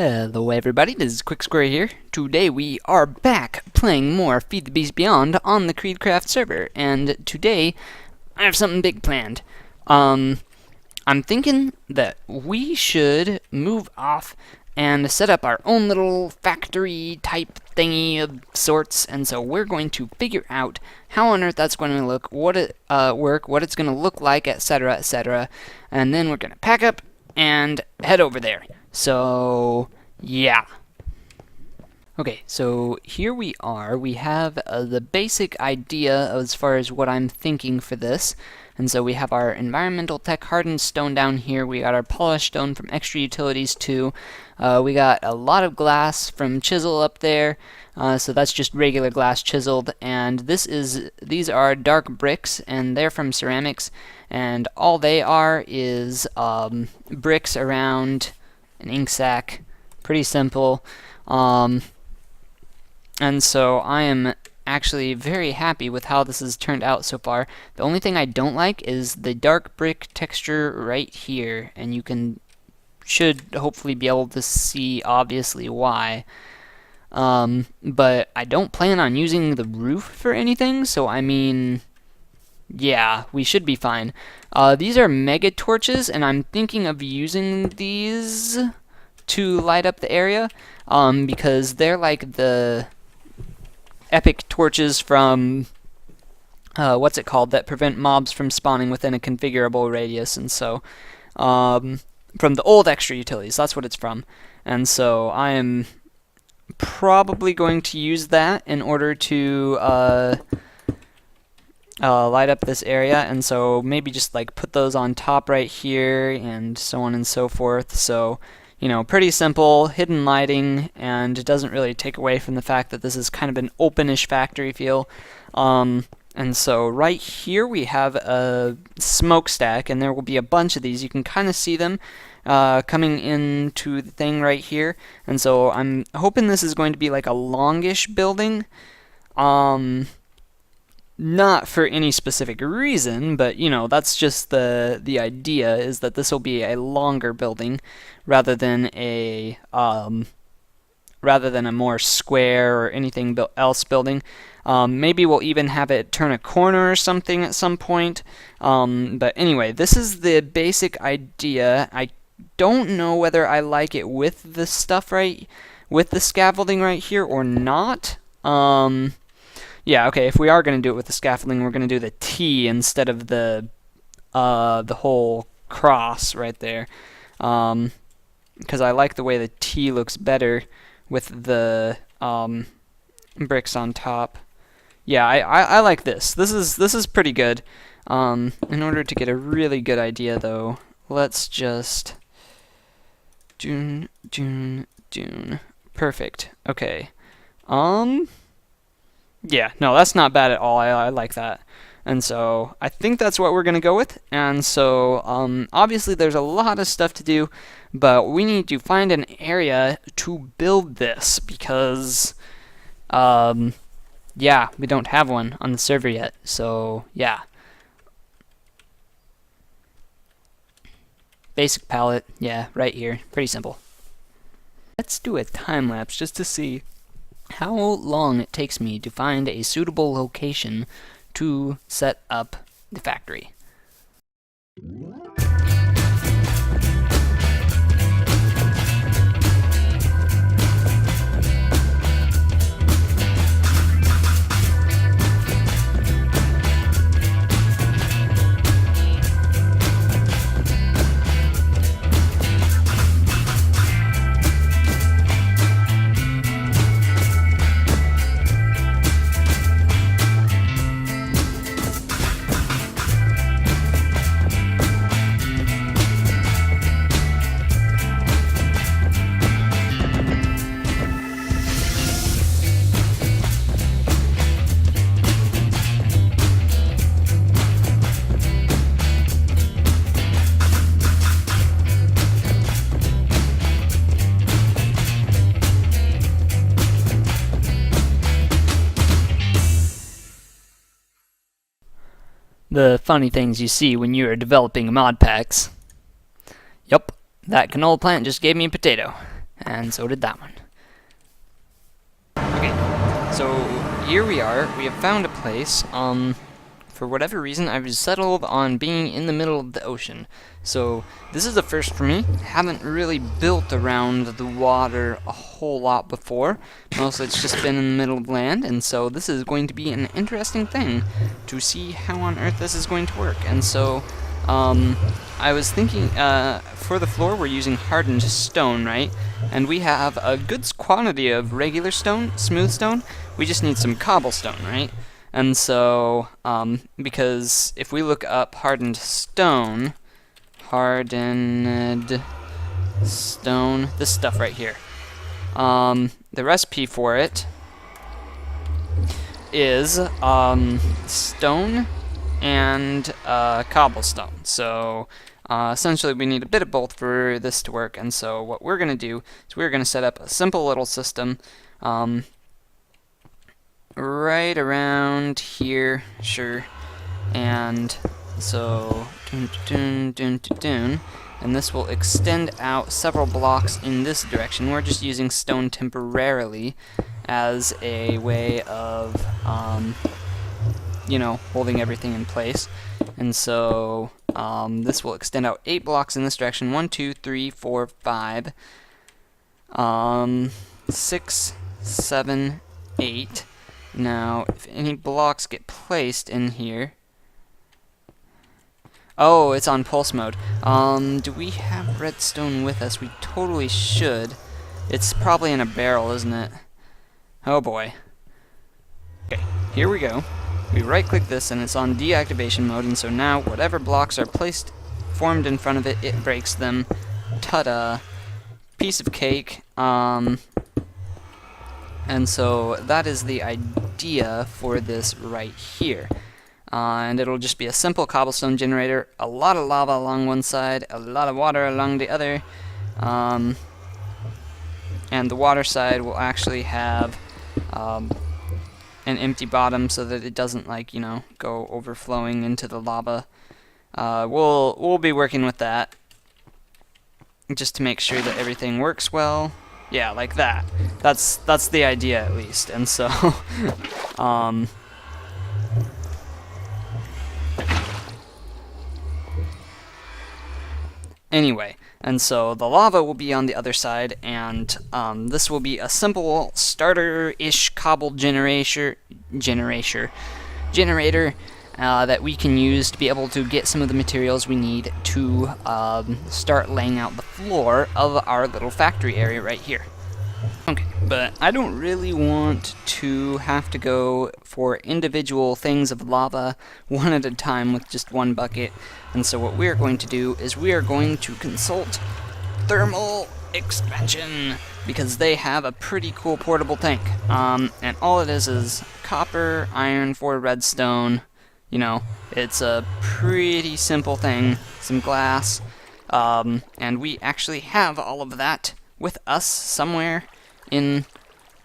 Hello everybody, this is quixQuery here. Today we are back playing more Feed the Beast Beyond on the Creedcraft server, and today I have something big planned. I'm thinking that we should move off and set up our own little factory type thingy of sorts, and so we're going to figure out how on earth that's going to look, what it's going to look like, etc., etc., and then we're going to pack up and head over there. So, yeah. Okay, so here we are. We have the basic idea as far as what I'm thinking for this. And so we have our environmental tech hardened stone down here. We got our polished stone from extra utilities too. We got a lot of glass from chisel up there. So that's just regular glass chiseled. And these are dark bricks, and they're from ceramics. And all they are is bricks around an ink sac. Pretty simple. And so I am actually very happy with how this has turned out so far. The only thing I don't like is the dark brick texture right here, and you should hopefully be able to see obviously why. But I don't plan on using the roof for anything, so I mean, yeah, we should be fine. These are mega torches, and I'm thinking of using these to light up the area, because they're like the epic torches from what's it called, that prevent mobs from spawning within a configurable radius. And so from the old extra utilities, that's what it's from. And so I am probably going to use that in order to light up this area, and so maybe just like put those on top right here and so on and so forth. So, you know, pretty simple hidden lighting, and it doesn't really take away from the fact that this is kind of an openish factory feel. And so right here we have a smokestack, and there will be a bunch of these. You can kind of see them coming into the thing right here. And so I'm hoping this is going to be like a longish building. Not for any specific reason, but you know, that's just the idea, is that this will be a longer building rather than a more square or anything else building. Maybe we'll even have it turn a corner or something at some point. But anyway, this is the basic idea. I don't know whether I like it with the stuff with the scaffolding right here or not. Yeah, okay, if we are going to do it with the scaffolding, we're going to do the T instead of the whole cross right there. Because I like the way the T looks better with the bricks on top. Yeah, I like this. This is pretty good. In order to get a really good idea, though, let's just Dune. Perfect. Okay. Yeah, no, that's not bad at all. I like that. And so I think that's what we're going to go with. And so obviously there's a lot of stuff to do, but we need to find an area to build this because, yeah, we don't have one on the server yet. So, yeah. Basic palette, yeah, right here. Pretty simple. Let's do a time lapse just to see how long it takes me to find a suitable location to set up the factory. The funny things you see when you are developing mod packs. Yup, that canola plant just gave me a potato. and so did that one. Okay, so here we are. We have found a place. For whatever reason, I've settled on being in the middle of the ocean. So this is a first for me. Haven't really built around the water a whole lot before. Mostly it's just been in the middle of land, and so this is going to be an interesting thing to see how on earth this is going to work. And so I was thinking, for the floor we're using hardened stone, right? And we have a good quantity of regular stone, smooth stone. We just need some cobblestone, right? And so, because if we look up hardened stone, this stuff right here, the recipe for it is stone and cobblestone. So essentially we need a bit of both for this to work, and so what we're going to do is we're going to set up a simple little system right around here, sure, and so and this will extend out several blocks in this direction. We're just using stone temporarily as a way of you know, holding everything in place. And so this will extend out 8 blocks in this direction. 1, 2, 3, 4, 5, 6, 7, 8. Now, if any blocks get placed in here... Oh, it's on pulse mode. Do we have redstone with us? We totally should. It's probably in a barrel, isn't it? Oh boy. Okay, here we go. We right-click this and it's on deactivation mode, and so now whatever blocks are formed in front of it, it breaks them. Ta-da! Piece of cake. And so that is the idea for this right here. And it'll just be a simple cobblestone generator, a lot of lava along one side, a lot of water along the other. And the water side will actually have an empty bottom so that it doesn't, like, you know, go overflowing into the lava. We'll be working with that just to make sure that everything works well. Yeah, like that. That's the idea, at least. And so anyway, and so the lava will be on the other side, and this will be a simple starter-ish cobble generator that we can use to be able to get some of the materials we need to start laying out the floor of our little factory area right here. Okay, but I don't really want to have to go for individual things of lava one at a time with just one bucket, and so what we're going to do is we are going to consult thermal expansion, because they have a pretty cool portable tank. And all it is copper, iron, 4 redstone. You know, it's a pretty simple thing, some glass, and we actually have all of that with us somewhere in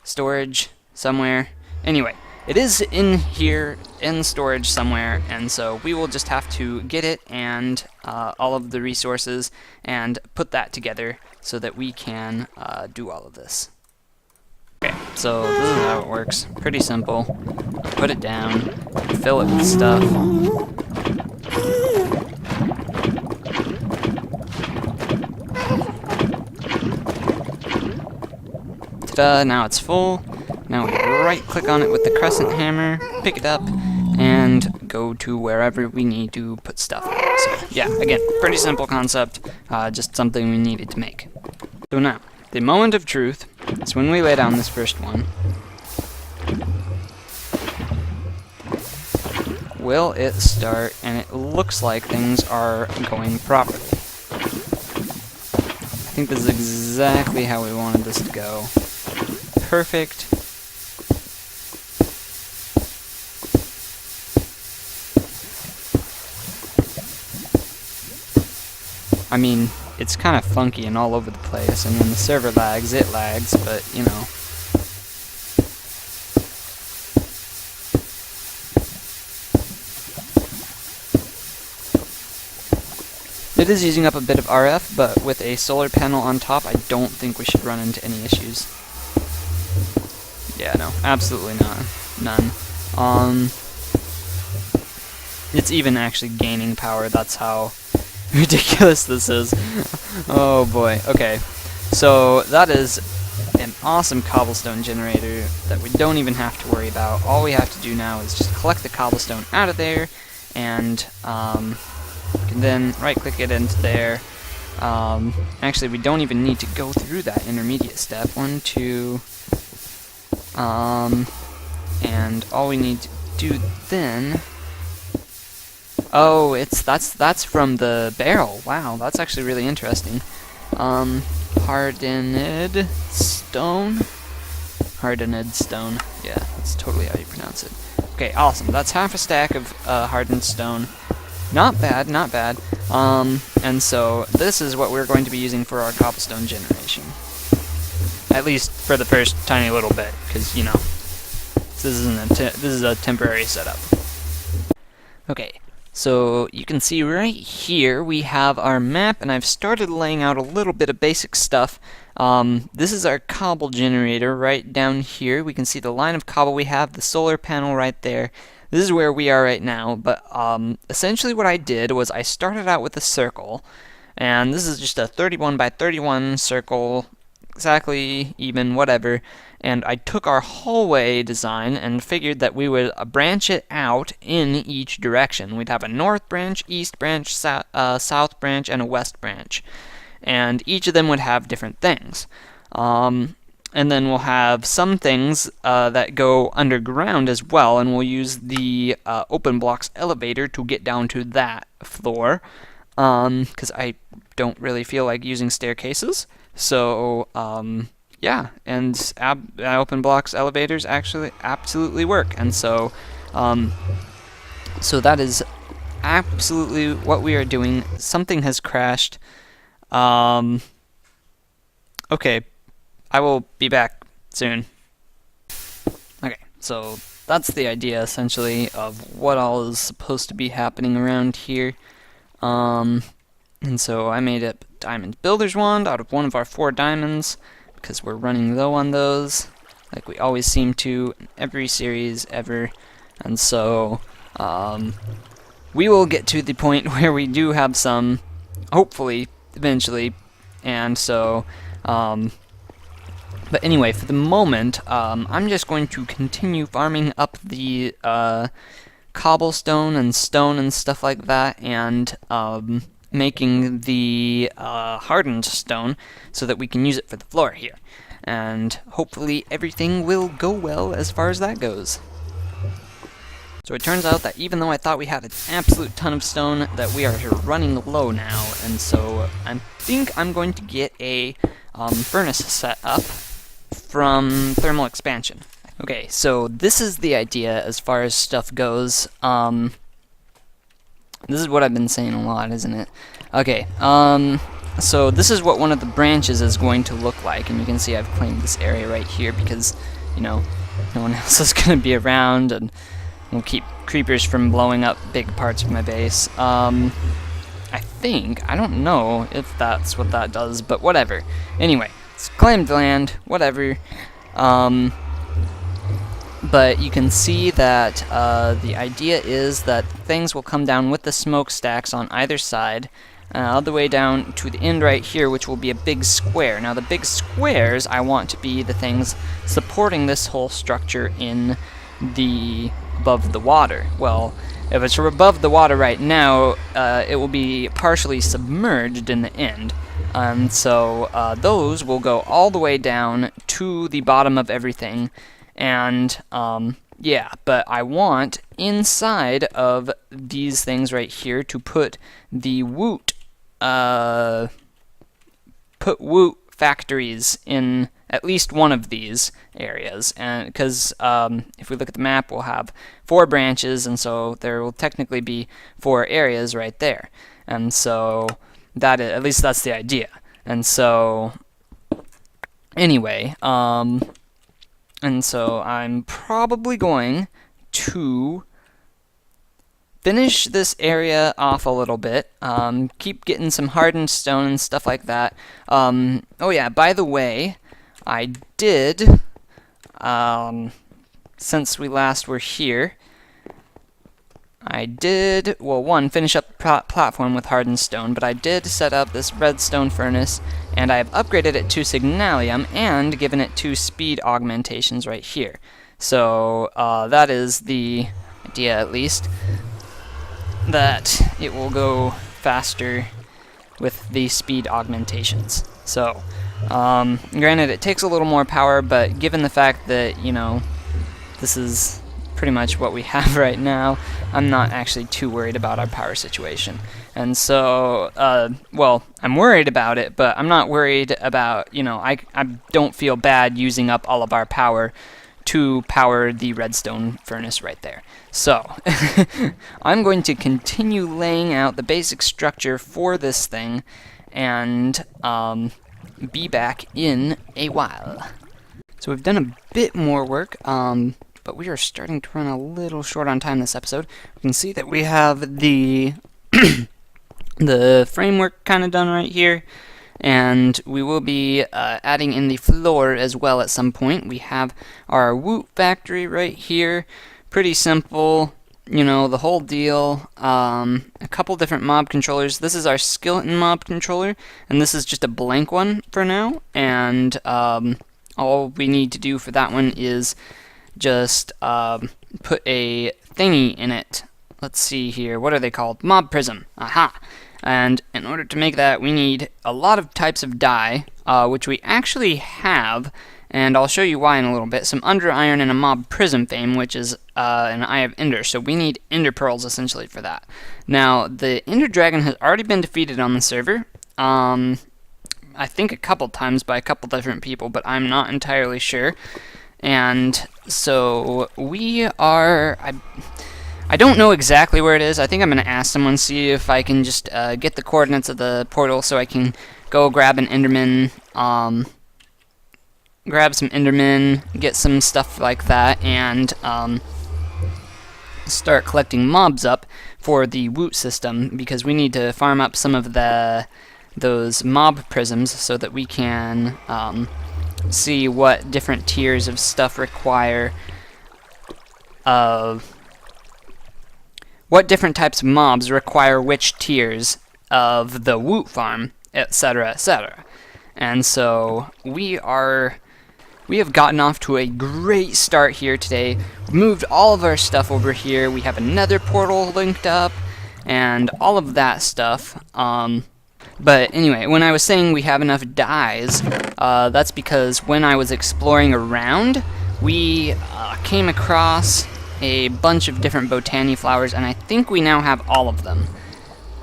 storage somewhere. Anyway, it is in here in storage somewhere, and so we will just have to get it and all of the resources and put that together so that we can do all of this. Okay, so this is how it works. Pretty simple. Put it down, fill it with stuff. Ta-da, now it's full. Now we right-click on it with the crescent hammer, pick it up, and go to wherever we need to put stuff. So, yeah, again, pretty simple concept, just something we needed to make. So now, the moment of truth is when we lay down this first one. Will it start? And it looks like things are going properly. I think this is exactly how we wanted this to go. Perfect. I mean, it's kind of funky and all over the place, and when the server lags, it lags, but, you know. It is using up a bit of RF, but with a solar panel on top, I don't think we should run into any issues. Yeah, no, absolutely not. None. It's even actually gaining power, that's how ridiculous this is. Oh boy, okay. So, that is an awesome cobblestone generator that we don't even have to worry about. All we have to do now is just collect the cobblestone out of there, and we can then right-click it into there. Actually, we don't even need to go through that intermediate step. 1, 2, and all we need to do then... Oh, that's from the barrel. Wow, that's actually really interesting. Hardened stone. Hardened stone. Yeah, that's totally how you pronounce it. Okay, awesome. That's half a stack of hardened stone. Not bad, not bad. And so this is what we're going to be using for our cobblestone generation. At least for the first tiny little bit, because you know, this is a temporary setup. Okay. So you can see right here we have our map, and I've started laying out a little bit of basic stuff. This is our cobble generator right down here. We can see the line of cobble we have, the solar panel right there. This is where we are right now, but essentially what I did was I started out with a circle, and this is just a 31 by 31 circle, exactly even, whatever. And I took our hallway design and figured that we would branch it out in each direction. We'd have a north branch, east branch, south branch, and a west branch. And each of them would have different things. And then we'll have some things that go underground as well, and we'll use the open blocks elevator to get down to that floor. Because I don't really feel like using staircases. So, yeah, and open blocks elevators actually absolutely work, and so so that is absolutely what we are doing. Something has crashed. Okay, I will be back soon. Okay, so that's the idea essentially of what all is supposed to be happening around here. And so I made a diamond builder's wand out of one of our 4 diamonds, because we're running low on those, like we always seem to in every series ever. And so we will get to the point where we do have some, hopefully, eventually. And so, but anyway, for the moment, I'm just going to continue farming up the cobblestone and stone and stuff like that, and making the hardened stone so that we can use it for the floor here. And hopefully everything will go well as far as that goes. So it turns out that even though I thought we had an absolute ton of stone, that we are running low now, and so I think I'm going to get a furnace set up from thermal expansion. Okay, so this is the idea as far as stuff goes. This is what I've been saying a lot, isn't it? Okay, so this is what one of the branches is going to look like, and you can see I've claimed this area right here because, you know, no one else is going to be around, and we'll keep creepers from blowing up big parts of my base. I don't know if that's what that does, but whatever. Anyway, it's claimed land, whatever. But you can see that the idea is that things will come down with the smokestacks on either side, all the way down to the end right here, which will be a big square. Now the big squares I want to be the things supporting this whole structure in the above the water. Well, if it's above the water right now, it will be partially submerged in the end. And so those will go all the way down to the bottom of everything. And yeah, but I want inside of these things right here to put the woot factories in at least one of these areas, and because if we look at the map, we'll have 4 branches, and so there will technically be 4 areas right there. And so that is, at least that's the idea. And so anyway, and so I'm probably going to finish this area off a little bit. Keep getting some hardened stone and stuff like that. Oh yeah, by the way, I did, since we last were here, I did, well, one, finish up the platform with hardened stone, but I did set up this redstone furnace, and I have upgraded it to Signalium and given it 2 speed augmentations right here. So that is the idea, at least, that it will go faster with the speed augmentations. So, granted, it takes a little more power, but given the fact that, you know, this is pretty much what we have right now, I'm not actually too worried about our power situation. And so, well, I'm worried about it, but I'm not worried about, you know, I don't feel bad using up all of our power to power the redstone furnace right there. So, I'm going to continue laying out the basic structure for this thing, and be back in a while. So we've done a bit more work, but we are starting to run a little short on time this episode. You can see that we have the the framework kind of done right here, and we will be adding in the floor as well at some point. We have our Woot factory right here. Pretty simple, you know, the whole deal. A couple different mob controllers. This is our skeleton mob controller, and this is just a blank one for now, and all we need to do for that one is just put a thingy in it. Let's see here. What are they called? Mob prism. Aha! And in order to make that, we need a lot of types of dye, which we actually have, and I'll show you why in a little bit. Some Under Iron and a Mob Prism Fame, which is an Eye of Ender, so we need Ender Pearls essentially for that. Now, the Ender Dragon has already been defeated on the server. I think a couple times by a couple different people, but I'm not entirely sure. And so we are, I don't know exactly where it is. I think I'm going to ask someone, see if I can just get the coordinates of the portal so I can go grab an Enderman, grab some Endermen, get some stuff like that, and start collecting mobs up for the Woot system, because we need to farm up some of those mob prisms so that we can see what different tiers of stuff require what different types of mobs require which tiers of the Woot farm, etc., etc. And so we have gotten off to a great start here today. We moved all of our stuff over here. We have another portal linked up and all of that stuff. But anyway, when I was saying we have enough dyes, that's because when I was exploring around, we came across a bunch of different botany flowers, and I think we now have all of them.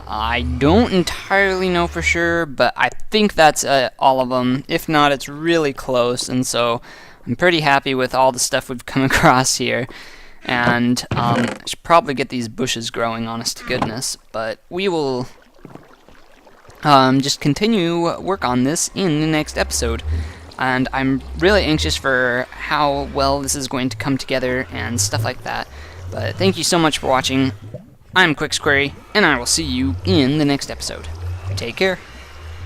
I don't entirely know for sure, but I think that's all of them. If not, it's really close, and so I'm pretty happy with all the stuff we've come across here. And I should probably get these bushes growing, honest to goodness, but we will just continue work on this in the next episode. And I'm really anxious for how well this is going to come together and stuff like that. But thank you so much for watching. I'm quixQuery, and I will see you in the next episode. Take care.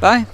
Bye.